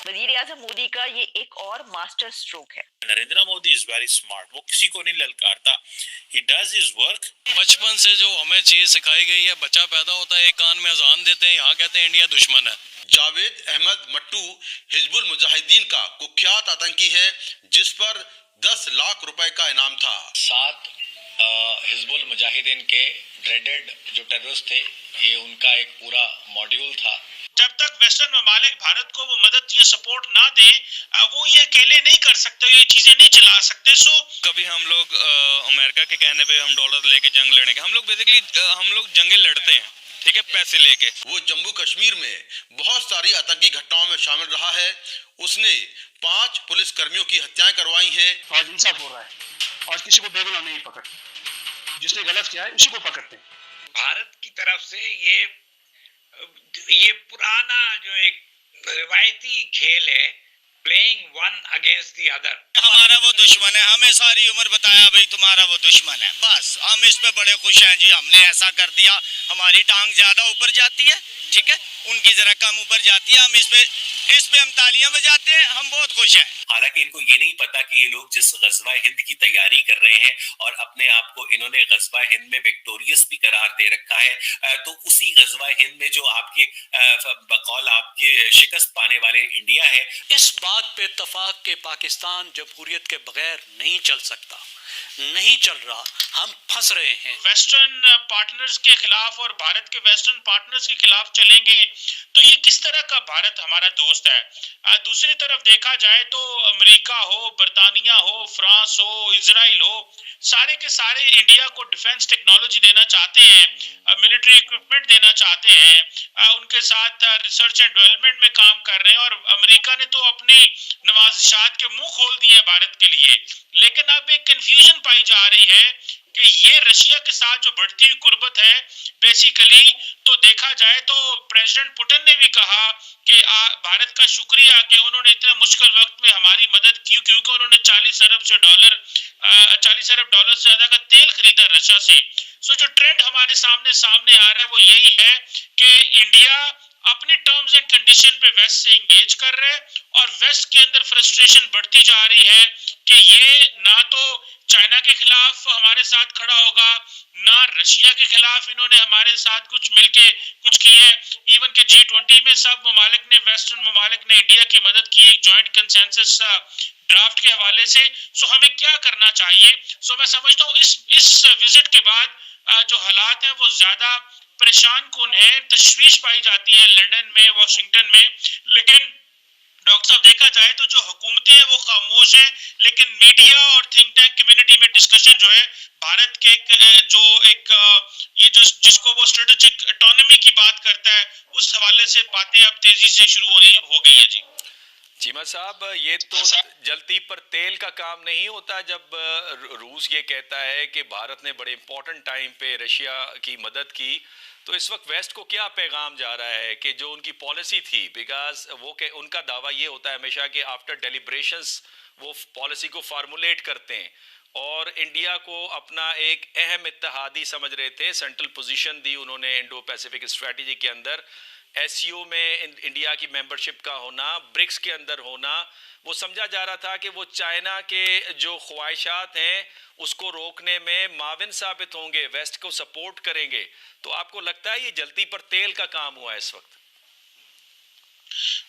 वजीर आजम मोदी का ये एक और मास्टर स्ट्रोक है। Narendra Modi is very smart, वो किसी को नहीं ललकारता, ही डज हिज वर्क। बचपन से जो हमें चीज सिखाई गई है, बच्चा पैदा होता है एक कान में अजान देते हैं, यहाँ कहते हैं इंडिया दुश्मन है। जावेद अहमद मट्टू हिजबुल मुजाहिदीन का कुख्यात आतंकी है, जिस पर 10 लाख रुपए का इनाम था। 7 हिजबुल मुजाहिदीन के ड्रेडेड जो टेररिस्ट थे, ये उनका एक पूरा मॉड्यूल था। जब तक वेस्टर्न ममालिक भारत को वो मदद या सपोर्ट ना दे, वो ये अकेले नहीं कर सकते, ये चीजें नहीं चला सकते। सो कभी हम लोग अमेरिका के कहने पे हम डॉलर लेके जंग लड़ेंगे, हम लोग बेसिकली हम लोग जंगे लड़ते हैं, ठीक है, पैसे लेके। वो जम्मू कश्मीर में बहुत सारी आतंकी घटनाओं में शामिल रहा है। उसने 5 पुलिस कर्मियों की हत्याएं करवाई हैं। आज इंसाफ हो रहा है, आज किसी को बेगुनाह नहीं पकड़, जिसने गलत किया है उसी को पकड़ते हैं। भारत की तरफ से ये पुराना जो एक रिवायती खेल है, playing one against the other. हमारा वो दुश्मन है, हमें सारी उम्र बताया भाई तुम्हारा वो दुश्मन है, बस हम इस पे बड़े खुश हैं जी, हमने ऐसा कर दिया, हमारी टांग ज्यादा ऊपर जाती है, ठीक है, उनकी जरा कम ऊपर जाती है, हम इस पे हम तालियां बजाते हैं, हम बहुत खुश हैं। हालांकि इनको ये नहीं पता कि ये लोग जिस गज़वा हिंद की तैयारी कर रहे हैं और अपने आप को इन्होंने गज़वा हिंद में विक्टोरियस भी करार दे रखा है, तो उसी गज़वा हिंद में जो आपके बकौल आपके शिकस्त पाने वाले इंडिया है। इस बात पे इत्तफाक के पाकिस्तान जमहूरियत के बगैर नहीं चल सकता, नहीं चल रहा, हम फंस रहे हैं। वेस्टर्न पार्टनर्स के खिलाफ और भारत के वेस्टर्न पार्टनर्स के खिलाफ चलेंगे तो ये किस तरह का भारत हमारा दोस्त है। दूसरी तरफ देखा जाए तो अमेरिका हो, बर्तानिया हो, फ्रांस हो, इजराइल हो, सारे के सारे इंडिया को डिफेंस टेक्नोलॉजी देना चाहते हैं, मिलिट्री इक्विपमेंट देना चाहते हैं, उनके साथ रिसर्च एंड डेवलपमेंट में काम कर रहे हैं। और अमेरिका ने तो अपनी नवाजिशात के मुंह खोल दिए हैं भारत के लिए। लेकिन अब एक कंफ्यूजन पाई जा रही है कि ये रशिया के साथ जो बढ़ती हुई कुर्बत है, बेसिकली तो देखा जाए तो प्रेसिडेंट पुतिन ने भी कहा कि भारत का शुक्रिया कि उन्होंने इतने मुश्किल वक्त में हमारी मदद की, क्योंकि उन्होंने 40 अरब डॉलर से ज्यादा का तेल खरीदा रशिया से। सो जो ट्रेंड हमारे सामने आ रहा है वो यही है कि इंडिया अपने टर्म्स एंड कंडीशन पे वेस्ट से एंगेज कर रहे हैं और वेस्ट के अंदर फ्रस्ट्रेशन बढ़ती जा रही है कि ये ना तो चाइना के खिलाफ हमारे साथ खड़ा होगा, ना रशिया के खिलाफ इन्होंने हमारे साथ कुछ मिलके कुछ किया है। इवन के G20 में सब ममालिक ने, वेस्टर्न ममालिक ने इंडिया की मदद की एक जॉइंट कंसेंसस ड्राफ्ट के हवाले से। सो हमें क्या करना चाहिए? सो मैं समझता हूँ इस विजिट के बाद जो हालात हैं वो ज्यादा परेशान कौन है, तशवीश पाई जाती है लंदन में, वॉशिंगटन में। लेकिन डॉक्टर साहब देखा जाए तो जो हुकूमतें हैं वो खामोश हैं, लेकिन मीडिया और थिंक टैंक कम्युनिटी में डिस्कशन जो है भारत के ये जो जिसको वो स्ट्रेटेजिक ऑटोनॉमी की बात करता है, उस हवाले से बातें अब तेजी से शुरू हो गई है। जी चीमा साहब, ये तो जलती पर तेल का काम नहीं होता जब रूस ये कहता है कि भारत ने बड़े इंपॉर्टेंट टाइम पे रशिया की मदद की, तो इस वक्त वेस्ट को क्या पैगाम जा रहा है कि जो उनकी पॉलिसी थी, बिकॉज उनका दावा ये होता है हमेशा कि आफ्टर डेलिब्रेशंस वो पॉलिसी को फार्मूलेट करते हैं और इंडिया को अपना एक अहम इत्तेहादी समझ रहे थे, सेंट्रल पोजीशन दी उन्होंने इंडो पैसिफिक स्ट्रेटजी के अंदर। एससीओ में इंडिया की मेंबरशिप का होना, ब्रिक्स के अंदर होना, वो समझा जा रहा था कि वो चाइना के जो ख्वाहिशात हैं उसको रोकने में माविन साबित होंगे, वेस्ट को सपोर्ट करेंगे। तो आपको लगता है ये जलती पर तेल का काम हुआ है इस वक्त?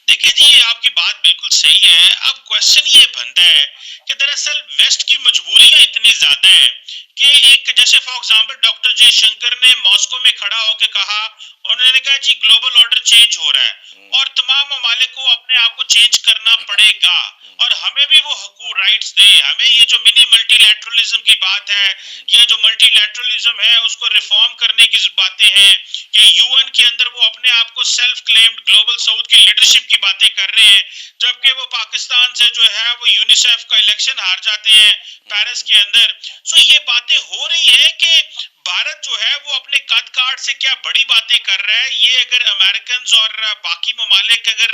देखिए जी, ये आपकी बात बिल्कुल सही है। अब क्वेश्चन ये बनता है कि दरअसल वेस्ट की मजबूरियां इतनी ज्यादा हैं कि एक जैसे फॉर एग्जांपल डॉक्टर जयशंकर ने मॉस्को में खड़ा होकर कहा, उन्होंने कहा जी ग्लोबल ऑर्डर चेंज हो रहा है और तमाम ममालिक को अपने आप को चेंज करना पड़ेगा और हमें भी वो हकूक राइट्स दे। हमें ये जो मिनी मल्टीलैटरलिज्म की बात है, ये जो मल्टीलैटरलिज्म है उसको रिफॉर्म करने की बातें हैं, ये यूएन के अंदर वो अपने आप को सेल्फ क्लेम्ड ग्लोबल साउथ की लीडरशिप की बातें कर रहे हैं, जबकि वो पाकिस्तान से जो है वो यूनिसेफ का इलेक्शन हार जाते हैं पेरिस के अंदर। सो ये बातें हो रही हैं कि भारत जो है वो अपने कद काठ से क्या बड़ी बातें कर रहा है। ये अगर अमेरिकन और बाकी ममालिक अगर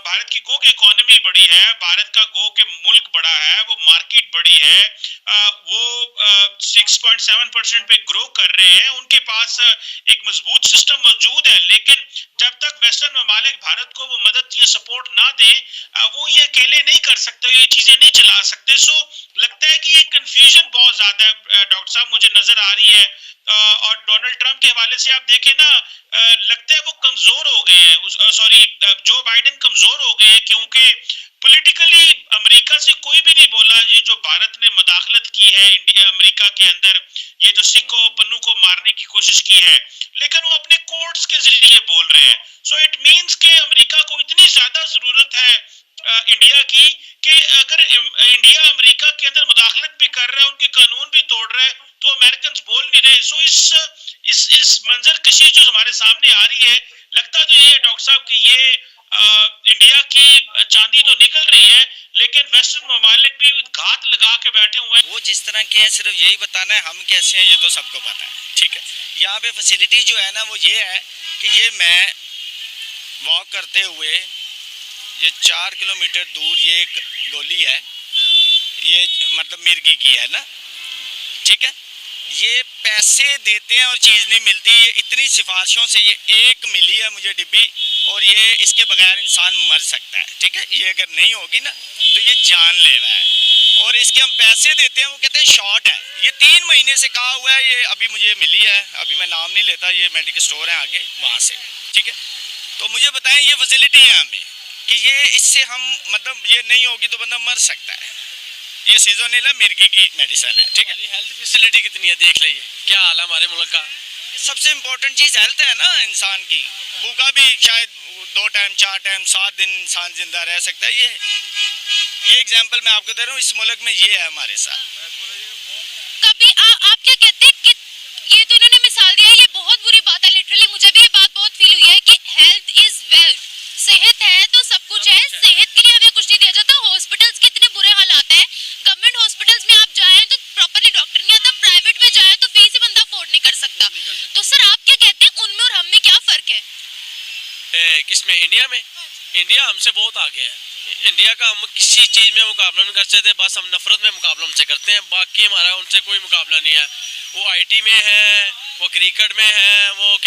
भारत की गो की इकोनॉमी बड़ी है, भारत का गो के मुल्क बड़ा है, वो मार्केट बड़ी है, वो 6.7% पे ग्रो कर रहे हैं, उनके पास एक मजबूत सिस्टम मौजूद है, लेकिन जब तक वेस्टर्न ममालिक भारत को वो मदद या सपोर्ट ना दें, वो ये अकेले नहीं कर सकते, ये चीजें नहीं चला सकते। सो लगता है कि ये कंफ्यूजन बहुत ज्यादा है डॉक्टर साहब, मुझे नजर आ रही है। और डोनाल्ड ट्रंप के हवाले से आप देखें ना, लगता है वो कमजोर हो गए हैं, सॉरी जो बाइडेन कमजोर हो गए हैं, क्योंकि पॉलिटिकली अमेरिका से कोई भी नहीं बोला ये जो भारत ने मुदाखलत की है इंडिया अमेरिका के अंदर, ये जो सिख को पन्नू को मारने की कोशिश की है, लेकिन वो अपने कोर्ट्स के जरिए बोल रहे हैं। सो इट मींस कि अमेरिका को इतनी ज्यादा जरूरत है इंडिया की, कि अगर इंडिया अमेरिका के अंदर मुदाखलत भी कर रहा है, उनके कानून भी तोड़ रहा है, तो अमेरिकन बोल नहीं रहे। सो इस मंजर कशी जो हमारे सामने आ रही है, लगता तो ये है डॉक्टर साहब कि ये इंडिया की चांदी तो निकल रही है, लेकिन वेस्टर्न ममालिक भी घात लगा के बैठे हुए हैं। वो जिस तरह के हैं सिर्फ यही बताना है हम कैसे हैं, ये तो सबको पता है, ठीक है। यहाँ पे फैसिलिटी जो है ना वो ये है कि ये मैं वॉक करते हुए ये 4 किलोमीटर दूर ये एक गोली है, ये मतलब मिर्गी की है ना, ठीक है। ये पैसे देते हैं और चीज़ नहीं मिलती, ये इतनी सिफारिशों से ये एक मिली है मुझे डिब्बी, और ये इसके बगैर इंसान मर सकता है, ठीक है। ये अगर नहीं होगी ना तो ये जानलेवा है, और इसके हम पैसे देते हैं, वो कहते हैं शॉर्ट है। ये 3 महीने से कहा हुआ है, ये अभी मुझे मिली है, अभी मैं नाम नहीं लेता, ये मेडिकल स्टोर है आगे वहाँ से, ठीक है। तो मुझे बताएं ये फैसिलिटी है हमें कि ये इससे हम मतलब ये नहीं होगी तो बंदा मर सकता है। ये सीजनल है, मिर्गी की मेडिसिन है, ठीक है। हेल्थ फैसिलिटी कितनी है देख लीजिए, क्या हाल है हमारे मुल्क का। सबसे इम्पोर्टेंट चीज़ हेल्थ है ना इंसान की। भूखा भी शायद 2 टाइम 4 टाइम 7 दिन इंसान जिंदा रह सकता है। ये एग्जांपल मैं आपको दे रहा हूँ, इस मुल्क में ये है हमारे साथ। कभी आप क्या कहते हैं कि ये तो इन्होंने मिसाल दिया है, ये बहुत बुरी बात है। लिटरली मुझे भी ये बात बहुत फील हुई है कि हेल्थ इज वेल्थ, सेहत है तो सब कुछ है। सेहत के लिए हमें कुछ नहीं दिया जाता। हॉस्पिटल्स के इतने बुरे हालात हैं, गवर्नमेंट हॉस्पिटल्स में आप जाएं तो प्रॉपरली डॉक्टर नहीं आता, प्राइवेट में जाएं तो फीस ही बंदा अफोर्ड नहीं कर सकता। तो सर आप क्या कहते हैं उनमें और हम में क्या फर्क है? किसमें? इंडिया में? इंडिया हमसे बहुत आगे है। इंडिया का हम किसी चीज़ में मुकाबला नहीं कर सकते, बस हम नफरत में मुकाबला उनसे करते हैं, बाकी हमारा उनसे कोई मुकाबला नहीं है। वो IT में है, वो क्रिकेट में है, वो